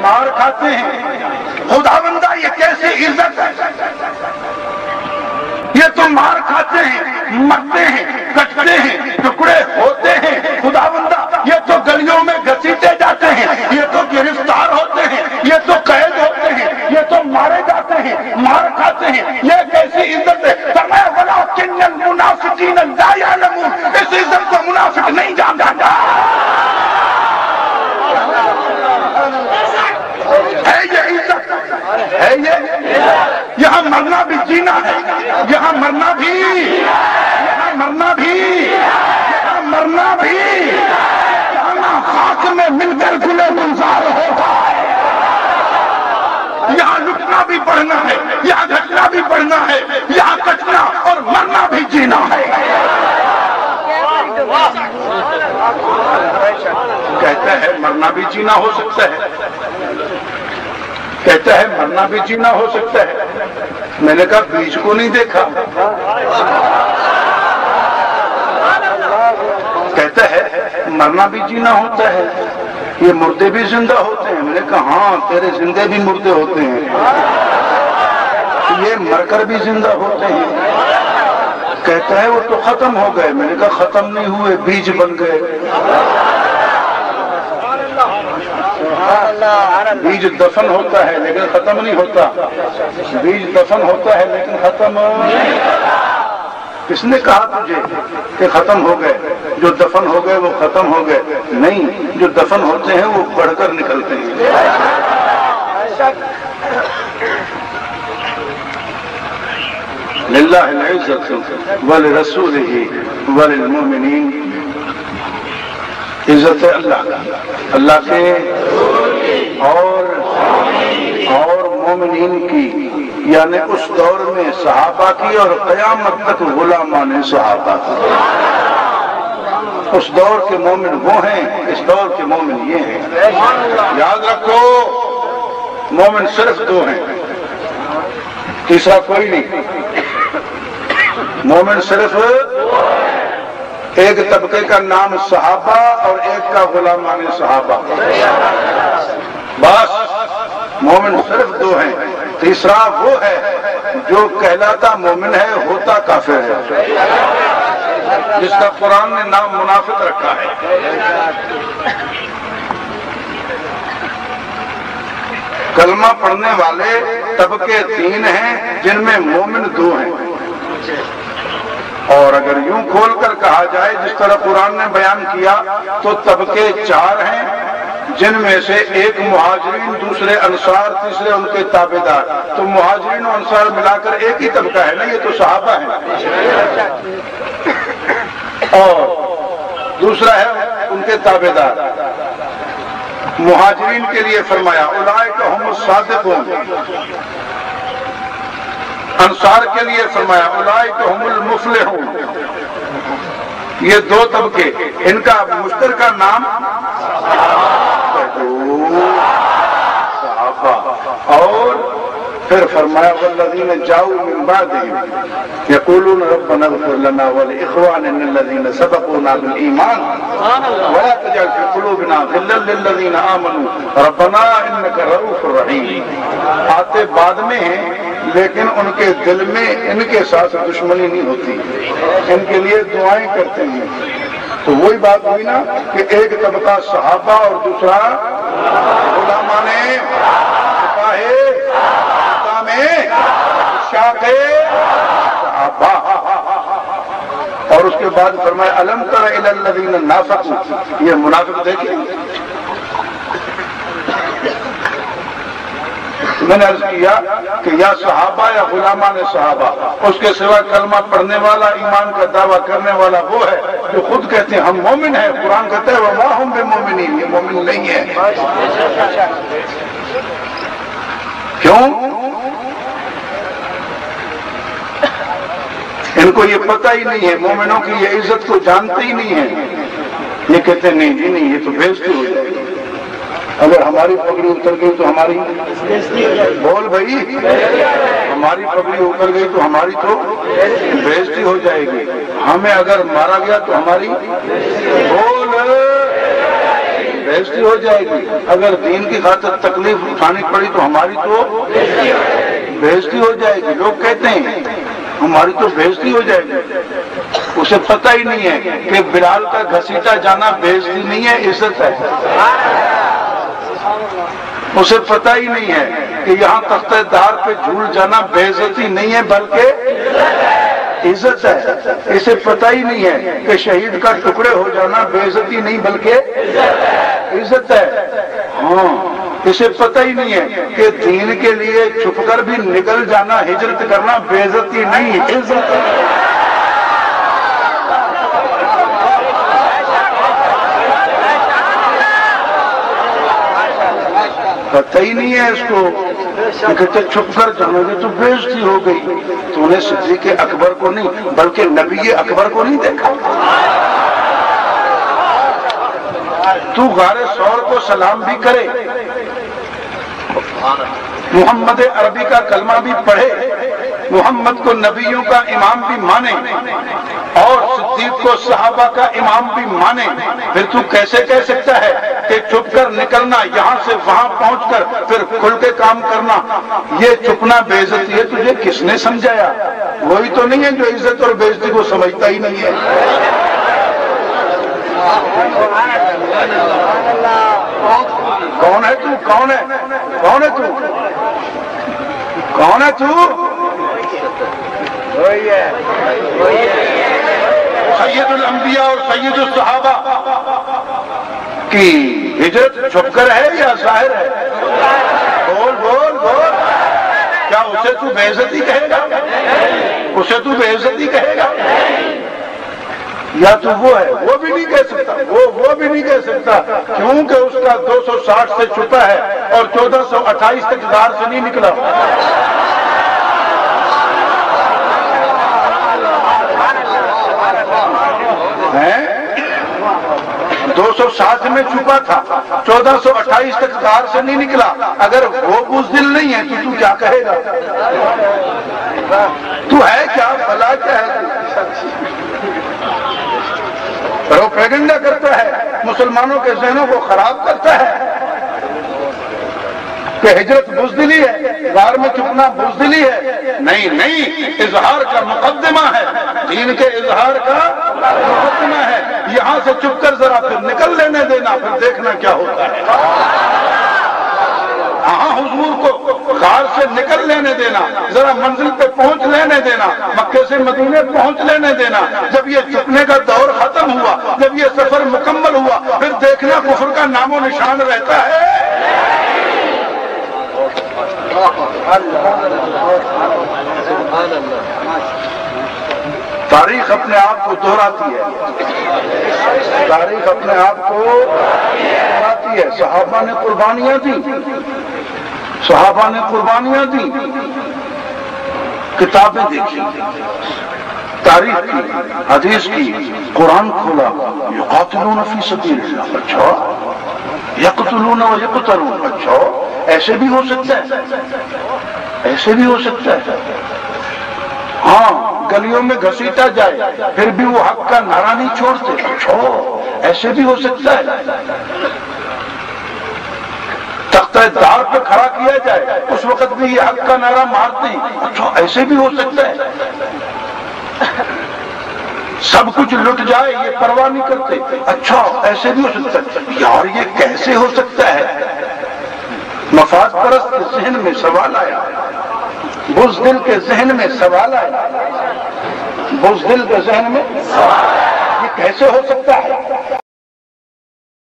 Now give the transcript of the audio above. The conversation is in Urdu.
مار کھاتے ہیں۔ خداوندہ یہ کیسی عزت ہے، یہ تو مار کھاتے ہیں، مرتے ہیں، کٹتے ہیں، ٹکڑے ہوتے ہیں۔ خداوندہ یہ تو گلیوں میں گھسیٹے جاتے ہیں، یہ تو گرفتار ہوتے ہیں، یہ تو قید ہوتے ہیں، یہ تو مارے جاتے ہیں، مار کھاتے ہیں۔ یہ کیسی عزت ہے؟ فرمایا وَلَٰكِنَّ الْمُنَافِقِينَ لَا يَعْلَمُونَ، اس عزت کو منافق نہیں جانتا۔ ہے یہ عزت، ہے یہ یہاں مرنا بھی جینا ہے، یہاں مرنا بھی، یہاں مرنا بھی، یہاں مرنا بھی، یہاں خاک میں مل کر گلے گلزار ہوگا۔ یہاں لٹنا بھی پڑھنا ہے، یہاں گھٹنا بھی پڑھنا ہے، یہاں کٹنا اور مرنا بھی جینا ہے۔ کہتا ہے مرنا بھی جینا ہو سکتا ہے، کہتا ہے مرنا بھی جینا ہو سکتا ہے۔ میں نے کہا بیج کو نہیں دیکھا۔ کہتا ہے مرنا بھی جینا ہوتا ہے، یہ مردے بھی زندہ ہوتے ہیں۔ میں نے کہا ہاں تیرے زندے بھی مردے ہوتے ہیں، یہ مر کر بھی زندہ ہوتے ہیں۔ کہتا ہے وہ تو ختم ہو گئے۔ میں نے کہا ختم نہیں ہوئے، بیج بن گئے۔ بیج دفن ہوتا ہے لیکن ختم نہیں ہوتا، بیج دفن ہوتا ہے لیکن ختم نہیں۔ کس نے کہا تجھے کہ ختم ہو گئے؟ جو دفن ہو گئے وہ ختم ہو گئے؟ نہیں، جو دفن ہوتے ہیں وہ بڑھ کر نکلتے ہیں۔ للہ العزت ولرسولہ وللمؤمنین، عزت ہے اللہ کا، اللہ کے اور مومنین کی، یعنی اس دور میں صحابہ کی اور قیامت تک غلامان صحابہ کی۔ اس دور کے مومن وہ ہیں، اس دور کے مومن یہ ہیں۔ یاد رکھو مومن صرف دو ہیں، تیسرا کوئی نہیں۔ مومن صرف ایک طبقے کا نام صحابہ اور ایک کا غلامان صحابہ، بس مومن صرف دو ہیں۔ تیسرا وہ ہے جو کہلاتا مومن ہے ہوتا کافر ہے، جس کا قرآن نے نام منافق رکھا ہے۔ کلمہ پڑھنے والے طبقے تین ہیں جن میں مومن دو ہیں، اور اگر یوں کھول کر کہا جائے جس طرح قرآن نے بیان کیا تو طبقے چار ہیں، جن میں سے ایک مہاجرین، دوسرے انصار، تیسرے ان کے تابعدار۔ تو مہاجرین و انصار ملا کر ایک ہی طبقہ ہے نا، یہ تو صحابہ ہیں۔ اور دوسرا ہے ان کے تابعدار۔ مہاجرین کے لیے فرمایا اولئک هم الصادقون، انصار کے لیے فرمایا اولئک هم المفلحون۔ یہ دو طبقے، ان کا مشترکہ نام صحابہ۔ اور پھر فرمایا والذین جاؤوا من بعدهم یقولون ربنا اغفر لنا ولاخواننا الذین سبقونا بالایمان ولا تجعل في قلوبنا غلا للذین آمنوا ربنا انک رؤوف رحیم۔ آتے بعد میں ہیں لیکن ان کے دل میں ان کے ساتھ دشمنی نہیں ہوتی، ان کے لیے دعائیں کرتے ہیں۔ تو وہی بات ہوئی نا کہ ایک طبقہ صحابہ اور دوسرا علماء نے صحابہ۔ اور اس کے بعد فرمایا الم تر الی الذین نافقوا، یہ منافق دیکھیں۔ میں نے عرض کیا کہ یا صحابہ یا غلامان صحابہ، اس کے سوا کلمہ پڑھنے والا، ایمان کا دعویٰ کرنے والا وہ ہے جو خود کہتے ہیں ہم مومن ہیں۔ قرآن کہتا ہے وما ہم بمومنین، یہ مومن نہیں ہے۔ کیوں؟ ان کو یہ پتہ ہی نہیں ہے، مومنوں کی یہ عزت کو جانتے ہی نہیں ہیں۔ یہ کہتے ہیں نہیں جی نہیں، یہ تو بےزتی ہو جائے گی، اگر ہماری پگڑی اتر گئی تو ہماری، بول بھائی، ہماری پگڑی اتر گئی تو ہماری تو بےزتی ہو جائے گی، ہمیں اگر مارا گیا تو ہماری، بول بےعزتی ہو جائے گی. اگر دین کی خاطر تکلیف اٹھانی پڑی تو ہماری تو بےعزتی ہو جائے گی. لوگ کہتے ہیں ہماری تو بےعزتی ہو جائے گی. اسے پتہ ہی نہیں ہے کہ بلال کا گھسیٹا جانا بےعزتی نہیں ہے، عزت ہے. اسے پتہ ہی نہیں ہے کہ یہاں تختہ دار پہ جھول جانا بےعزتی نہیں ہے بلکہ عزت ہے. اسے پتہ ہی نہیں ہے کہ شہید کا ٹکڑے ہو جانا بےعزتی نہیں بلکہ عزت ہے. ہاں اسے پتہ ہی نہیں ہے کہ دین کے لیے چھپ کر بھی نکل جانا، ہجرت کرنا بےعزتی نہیں، عزت ہے. پتہ ہی نہیں ہے اس کو کہ چھپ کر جاؤ گے تو بےعزتی ہو گئی. تو نے صدیق اکبر کو نہیں بلکہ نبی اکبر کو نہیں دیکھا. تو غار ثور کو سلام بھی کرے، محمد عربی کا کلمہ بھی پڑھے، محمد کو نبیوں کا امام بھی مانے اور صدیق کو صحابہ کا امام بھی مانے، پھر تو کیسے کہہ سکتا ہے کہ چھپ کر نکلنا، یہاں سے وہاں پہنچ کر پھر کھل کے کام کرنا یہ چھپنا بےعزتی ہے؟ تجھے کس نے سمجھایا؟ وہی تو نہیں ہے جو عزت اور بےعزتی کو سمجھتا ہی نہیں ہے. کون ہے تو؟ کون ہے؟ کون ہے تو؟ کون ہے تو؟ سید الانبیاء اور سید الصحابہ کی ہجرت چھپ کر ہے یا ظاہر ہے؟ بول بول بول. کیا اسے تو بے عزتی کہے گا؟ اسے تو بے عزتی کہے گا؟ یا تو وہ ہے وہ بھی نہیں کہہ سکتا، وہ بھی نہیں کہہ سکتا کیونکہ اس کا 260 سے چھپا ہے اور 1428 تک غار سے نہیں نکلا. ہے 260 میں چھپا تھا، 1428 تک غار سے نہیں نکلا. اگر وہ بزدل نہیں ہے تو کیا کہے گا؟ تو ہے کیا؟ بھلا کیا ہے؟ پروپیگنڈا کرتا ہے، مسلمانوں کے ذہنوں کو خراب کرتا ہے کہ ہجرت بزدلی ہے، غار میں چھپنا بزدلی ہے. نہیں نہیں، اظہار کا مقدمہ ہے، دین کے اظہار کا مقدمہ ہے. یہاں سے چھپ کر ذرا پھر نکل لینے دینا، پھر دیکھنا کیا ہوتا ہے. ہاں حضور کو غار سے نکل لینے دینا، ذرا منزل پہ پہنچ لینے دینا، مکے سے مدینے پہنچ لینے دینا. جب یہ چھپنے کا دور ختم ہوا، جب یہ سفر مکمل ہوا، پھر دیکھنا کفر کا نام و نشان رہتا ہے. تاریخ اپنے آپ کو دہراتی ہے، تاریخ اپنے آپ کو دہراتی ہے. صحابہ نے قربانیاں دی، صحابہ نے قربانیاں دی، کتابیں دیکھی، تاریخ کی، حدیث کی، قرآن کھولا. یقاتلون فی سبیل اللہ، اچھا. یقتلون و یقتلون، اچھا. ایسے بھی ہو سکتا ہے، ایسے بھی ہو سکتا ہے. ہاں گلیوں میں گھسیٹا جائے پھر بھی وہ حق کا نعرہ نہیں چھوڑتے، اچھا. ایسے بھی ہو سکتا ہے. تختہ دار پہ کھڑا کیا جائے اس وقت بھی یہ حق کا نعرہ مارتے ہیں، اچھا. ایسے بھی ہو سکتا ہے. سب کچھ لٹ جائے یہ پرواہ نہیں کرتے، اچھا. ایسے بھی ہو سکتا ہے. یار یہ کیسے ہو سکتا ہے؟ مفاد پرست کے ذہن میں سوال آیا، بزدل کے ذہن میں سوال آیا، بزدل کے ذہن میں یہ کیسے ہو سکتا ہے؟